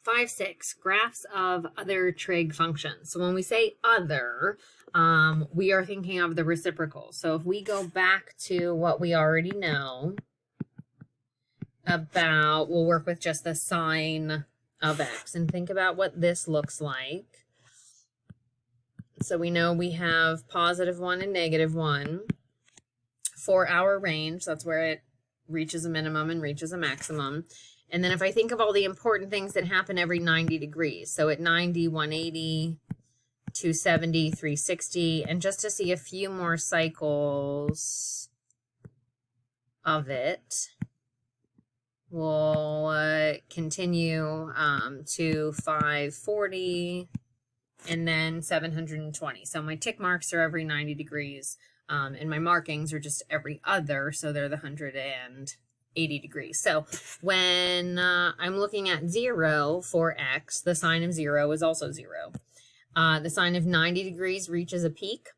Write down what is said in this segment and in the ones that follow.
5-6, graphs of other trig functions. So when we say other, we are thinking of the reciprocal. So if we go back to what we already know about, we'll work with just the sine of x and think about what this looks like. So we know we have +1 and -1 for our range. That's where it reaches a minimum and reaches a maximum. And then if I think of all the important things that happen every 90 degrees, so at 90, 180, 270, 360, and just to see a few more cycles of it, we'll continue to 540 and then 720. So my tick marks are every 90 degrees, and my markings are just every other, so they're the 180 degrees. So when I'm looking at 0 for x, the sine of 0 is also 0. The sine of 90 degrees reaches a peak,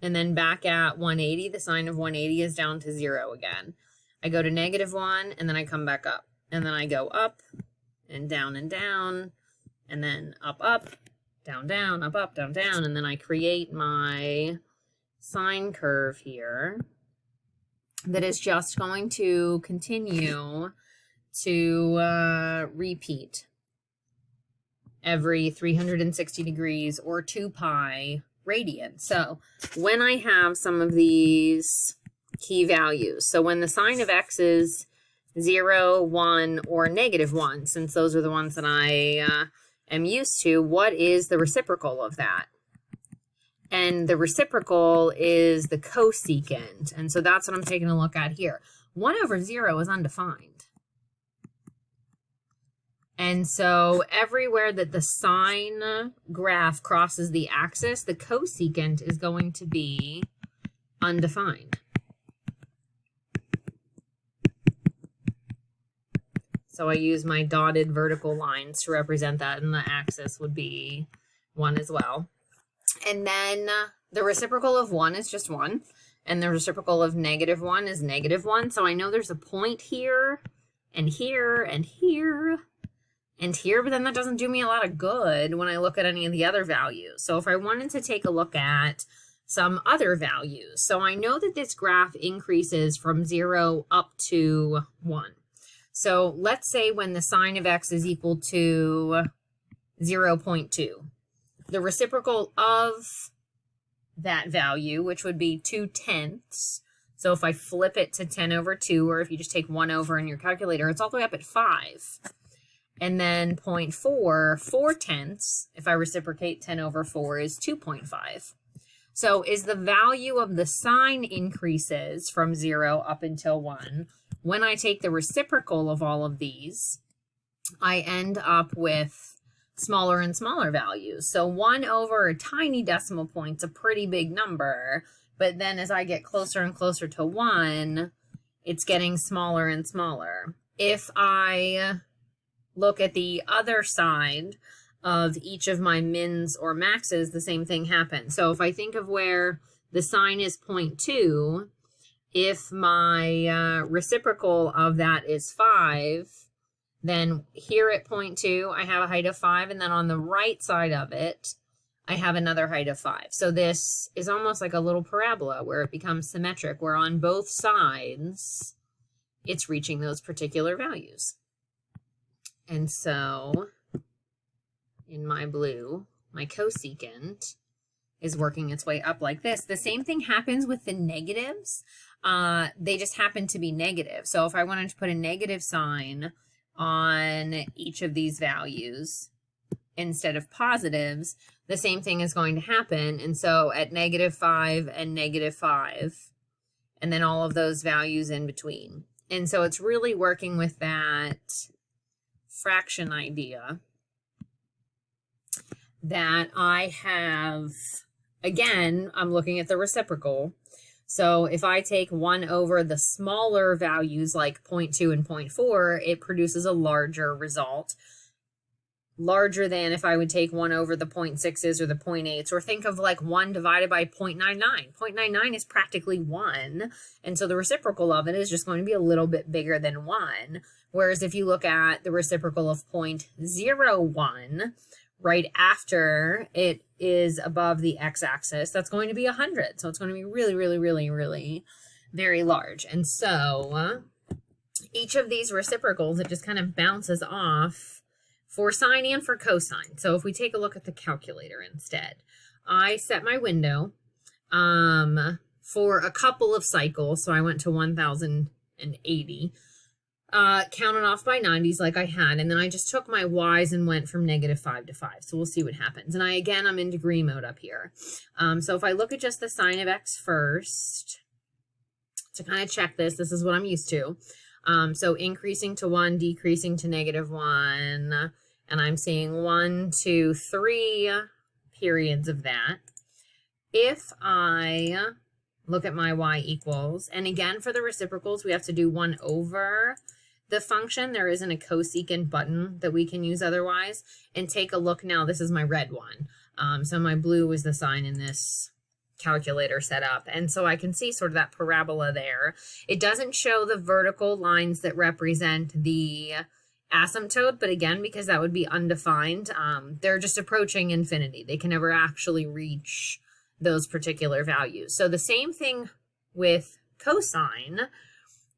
and then back at 180, the sine of 180 is down to 0 again. I go to -1, and then I come back up, and then I go up and down, and then up, down, up, down, and then I create my sine curve here that is just going to continue to repeat every 360 degrees or 2 pi radian. So when I have some of these key values, so when the sine of x is 0, 1, or -1, since those are the ones that I am used to, what is the reciprocal of that? And the reciprocal is the cosecant. And so that's what I'm taking a look at here. 1/0 is undefined. And so everywhere that the sine graph crosses the axis, the cosecant is going to be undefined. So I use my dotted vertical lines to represent that, and the axis would be 1 as well. And then the reciprocal of 1 is just 1, and the reciprocal of -1 is -1. So I know there's a point here, and here, and here, and here, but then that doesn't do me a lot of good when I look at any of the other values. So if I wanted to take a look at some other values, so I know that this graph increases from 0 up to 1. So let's say when the sine of x is equal to 0.2, the reciprocal of that value, which would be 2/10. So if I flip it to 10/2, or if you just take 1 over in your calculator, it's all the way up at 5. And then 0.4, 4/10, if I reciprocate 10/4, is 2.5. So is the value of the sine increases from 0 up until 1. When I take the reciprocal of all of these, I end up with smaller and smaller values. So 1 over a tiny decimal point's a pretty big number, but then as I get closer and closer to 1, it's getting smaller and smaller. If I look at the other side of each of my mins or maxes, the same thing happens. So if I think of where the sine is 0.2, if my reciprocal of that is 5, then here at 0.2, I have a height of 5, and then on the right side of it, I have another height of 5. So this is almost like a little parabola where it becomes symmetric, where on both sides, it's reaching those particular values. And so in my blue, my cosecant is working its way up like this. The same thing happens with the negatives. They just happen to be negative. So if I wanted to put a negative sign on each of these values instead of positives, the same thing is going to happen. And so at -5 and -5, and then all of those values in between. And so it's really working with that fraction idea that I have. Again, I'm looking at the reciprocal. So if I take 1 over the smaller values like 0.2 and 0.4, it produces a larger result. larger than if I would take 1 over the 0.6s or the 0.8s, or think of like 1 divided by 0.99. 0.99 is practically 1, and so the reciprocal of it is just going to be a little bit bigger than 1. Whereas if you look at the reciprocal of 0.01, right after it is above the x-axis, that's going to be 100. So it's going to be really, really, really, really very large. And so each of these reciprocals, it just kind of bounces off for sine and for cosine. So if we take a look at the calculator instead, I set my window for a couple of cycles. So I went to 1080. Counted off by 90s like I had, and then I just took my y's and went from -5 to 5. So we'll see what happens. And I'm in degree mode up here. So if I look at just the sine of x first, to kind of check this is what I'm used to. So increasing to 1, decreasing to -1, and I'm seeing 1, 2, 3 periods of that. If I look at my y equals, and again, for the reciprocals, we have to do 1 over the function. There isn't a cosecant button that we can use otherwise. And take a look now. This is my red one. So my blue is the sign in this calculator setup. And so I can see sort of that parabola there. It doesn't show the vertical lines that represent the asymptote, but again, because that would be undefined, they're just approaching infinity. They can never actually reach those particular values. So the same thing with cosine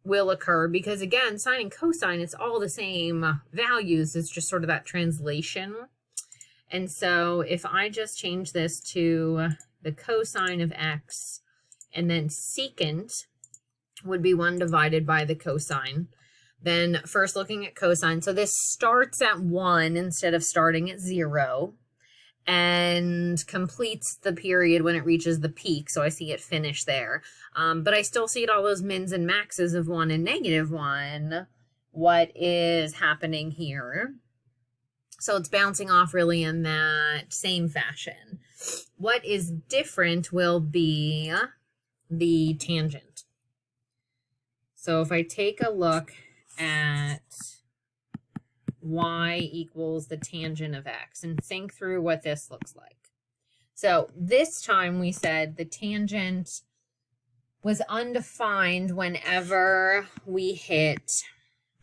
will occur, because again, sine and cosine, it's all the same values. It's just sort of that translation. And so if I just change this to the cosine of x, and then secant would be 1 divided by the cosine. Then first looking at cosine, so this starts at 1 instead of starting at 0. And completes the period when it reaches the peak. So I see it finish there. But I still see it all those mins and maxes of 1 and -1. What is happening here? So it's bouncing off really in that same fashion. What is different will be the tangent. So if I take a look at y equals the tangent of x and think through what this looks like. So this time we said the tangent was undefined whenever we hit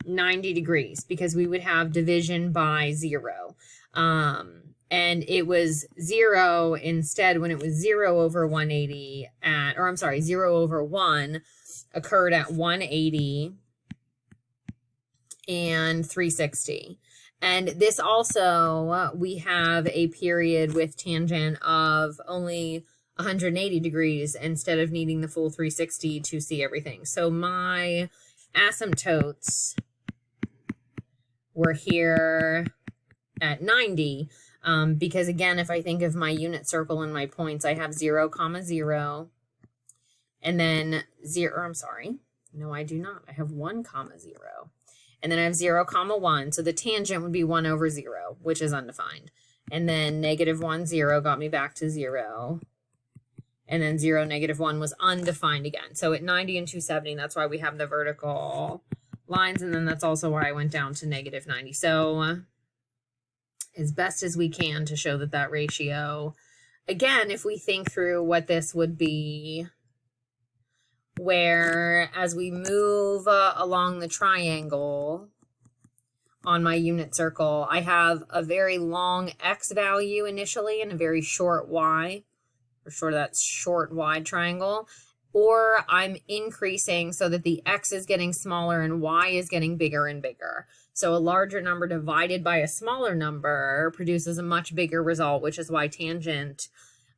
90 degrees, because we would have division by 0. And it was 0 instead when it was 0 over 180 at, or I'm sorry, 0 over 1 occurred at 180 and 360. And this also, we have a period with tangent of only 180 degrees instead of needing the full 360 to see everything. So my asymptotes were here at 90, because again, if I think of my unit circle and my points, I have 0, 0, and then 0, I'm sorry, no, I do not. I have 1, 0. And then I have 0, 1. So the tangent would be 1 over 0, which is undefined. And then -1, 0 got me back to 0. And then 0, -1 was undefined again. So at 90 and 270, that's why we have the vertical lines. And then that's also why I went down to -90. So as best as we can to show that that ratio, again, if we think through what this would be, where as we move along the triangle on my unit circle, I have a very long x value initially and a very short y, for sure that's short y triangle, or I'm increasing so that the x is getting smaller and y is getting bigger and bigger. So a larger number divided by a smaller number produces a much bigger result, which is why tangent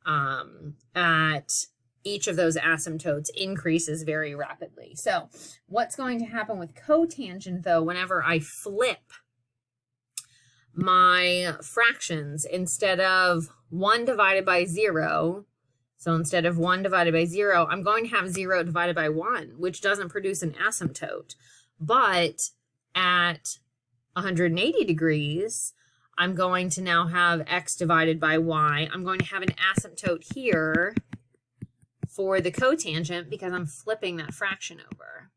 at each of those asymptotes increases very rapidly. So what's going to happen with cotangent, though, whenever I flip my fractions, instead of 1 divided by 0, so instead of 1 divided by 0, I'm going to have 0 divided by 1, which doesn't produce an asymptote. But at 180 degrees, I'm going to now have x divided by y. I'm going to have an asymptote here for the cotangent because I'm flipping that fraction over.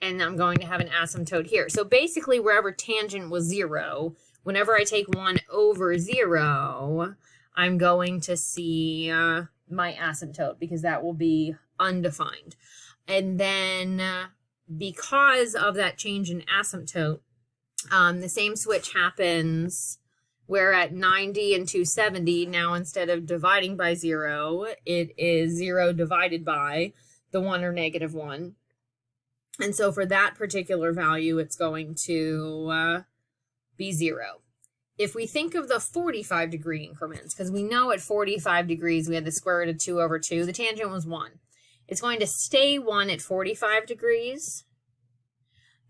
And I'm going to have an asymptote here. So basically, wherever tangent was 0, whenever I take 1 over 0, I'm going to see my asymptote because that will be undefined. And then because of that change in asymptote, the same switch happens where at 90 and 270, now instead of dividing by 0, it is 0 divided by the 1 or negative 1. And so for that particular value, it's going to be 0. If we think of the 45 degree increments, because we know at 45 degrees we had the square root of 2 over 2, the tangent was 1. It's going to stay 1 at 45 degrees.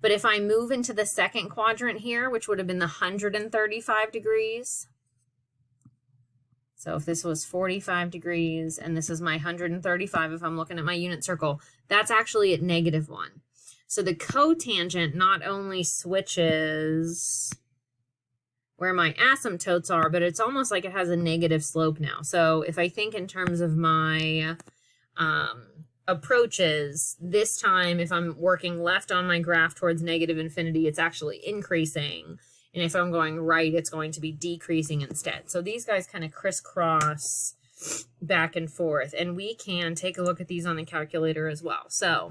But if I move into the second quadrant here, which would have been the 135 degrees. So if this was 45 degrees and this is my 135, if I'm looking at my unit circle, that's actually at negative 1. So the cotangent not only switches where my asymptotes are, but it's almost like it has a negative slope now. So if I think in terms of my approaches, this time if I'm working left on my graph towards negative infinity, it's actually increasing. And if I'm going right, it's going to be decreasing instead. So these guys kind of crisscross back and forth. And we can take a look at these on the calculator as well. So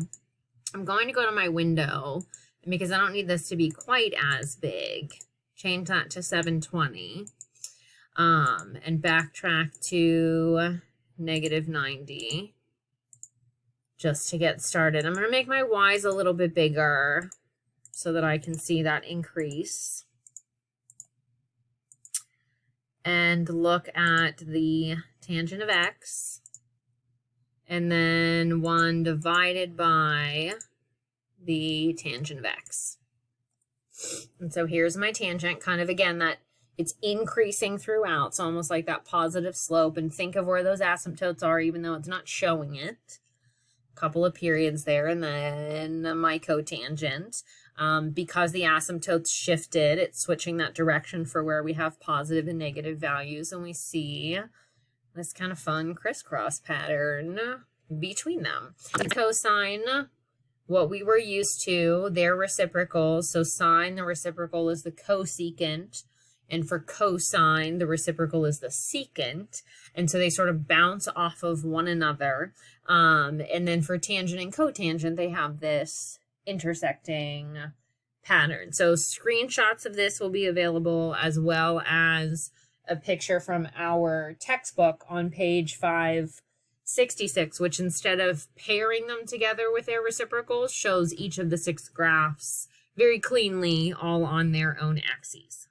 I'm going to go to my window, because I don't need this to be quite as big. Change that to 720. And backtrack to negative 90. Just to get started. I'm going to make my y's a little bit bigger so that I can see that increase. And look at the tangent of x. And then 1 divided by the tangent of x. And so here's my tangent, kind of again that it's increasing throughout. So almost like that positive slope. And think of where those asymptotes are, even though it's not showing it. Couple of periods there, and then my cotangent. Because the asymptotes shifted, it's switching that direction for where we have positive and negative values, and we see this kind of fun crisscross pattern between them. And cosine, what we were used to, they're reciprocals. So sine, the reciprocal is the cosecant. And for cosine, the reciprocal is the secant. And so they sort of bounce off of one another. And then for tangent and cotangent, they have this intersecting pattern. So screenshots of this will be available, as well as a picture from our textbook on page 566, which instead of pairing them together with their reciprocals, shows each of the 6 graphs very cleanly, all on their own axes.